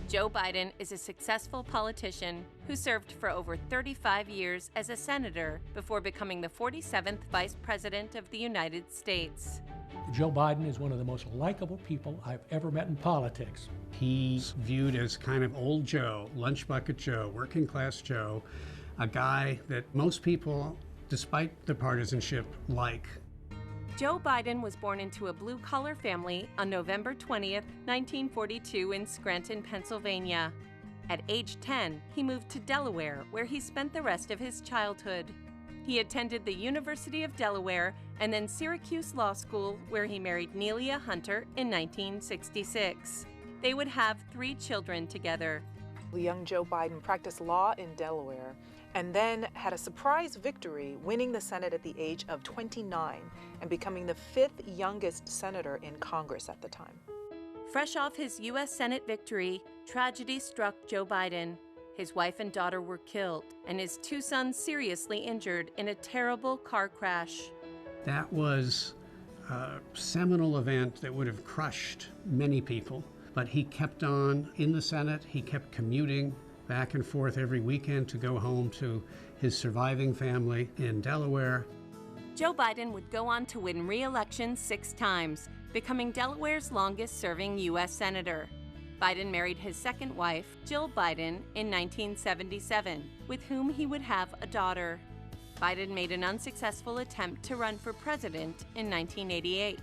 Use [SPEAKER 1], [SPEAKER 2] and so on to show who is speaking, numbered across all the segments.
[SPEAKER 1] Joe Biden is a successful politician who served for over 35 years as a senator before becoming the 47th Vice President of the United States.
[SPEAKER 2] Joe Biden is one of the most likable people I've ever met in politics.
[SPEAKER 3] He's viewed as kind of old Joe, lunch bucket Joe, working class Joe, a guy that most people, despite the partisanship, like.
[SPEAKER 1] Joe Biden was born into a blue-collar family on November 20th, 1942 in Scranton, Pennsylvania. At age 10, he moved to Delaware, where he spent the rest of his childhood. He attended the University of Delaware and then Syracuse Law School, where he married Nelia Hunter in 1966. They would have 3 children together.
[SPEAKER 4] The young Joe Biden practiced law in Delaware and then had a surprise victory, winning the Senate at the age of 29 and becoming the 5th youngest senator in Congress at the time.
[SPEAKER 1] Fresh off his U.S. Senate victory, tragedy struck Joe Biden. His wife and daughter were killed, and his 2 sons seriously injured in a terrible car crash.
[SPEAKER 3] That was a seminal event that would have crushed many people. But he kept on in the Senate. He kept commuting back and forth every weekend to go home to his surviving family in Delaware.
[SPEAKER 1] Joe Biden would go on to win re-election 6 times, becoming Delaware's longest-serving U.S. senator. Biden married his second wife, Jill Biden, in 1977, with whom he would have a daughter. Biden made an unsuccessful attempt to run for president in 1988,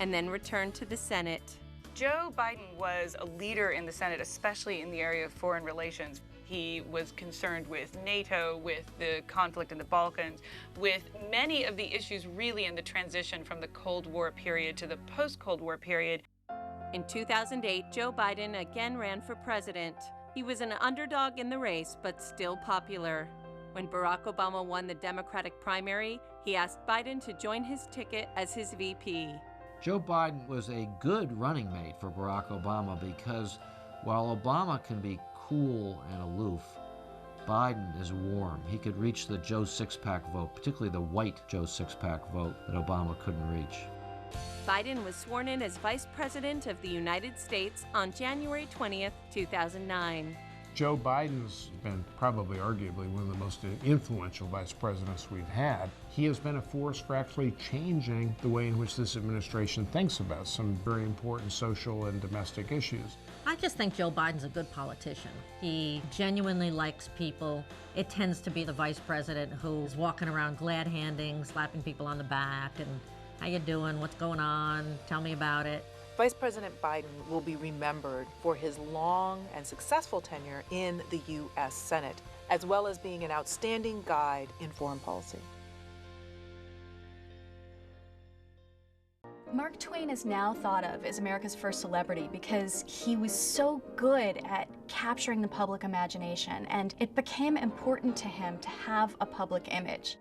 [SPEAKER 1] and then returned to the Senate.
[SPEAKER 5] Joe Biden was a leader in the Senate, especially in the area of foreign relations. He was concerned with NATO, with the conflict in the Balkans, with many of the issues really in the transition from the Cold War period to the post-Cold War period.
[SPEAKER 1] In 2008, Joe Biden again ran for president. He was an underdog in the race, but still popular. When Barack Obama won the Democratic primary, he asked Biden to join his ticket as his VP.
[SPEAKER 6] Joe Biden was a good running mate for Barack Obama because while Obama can be cool and aloof, Biden is warm. He could reach the Joe Sixpack vote, particularly the white Joe Sixpack vote that Obama couldn't reach.
[SPEAKER 1] Biden was sworn in as Vice President of the United States on January 20th, 2009.
[SPEAKER 7] Joe Biden's been probably arguably one of the most influential vice presidents we've had. He has been a force for actually changing the way in which this administration thinks about some very important social and domestic issues.
[SPEAKER 8] I just think Joe Biden's a good politician. He genuinely likes people. It tends to be the vice president who's walking around glad-handing, slapping people on the back, and how you doing, what's going on, tell me about it.
[SPEAKER 4] Vice President Biden will be remembered for his long and successful tenure in the U.S. Senate, as well as being an outstanding guide in foreign policy.
[SPEAKER 9] Mark Twain is now thought of as America's first celebrity because he was so good at capturing the public imagination, and it became important to him to have a public image.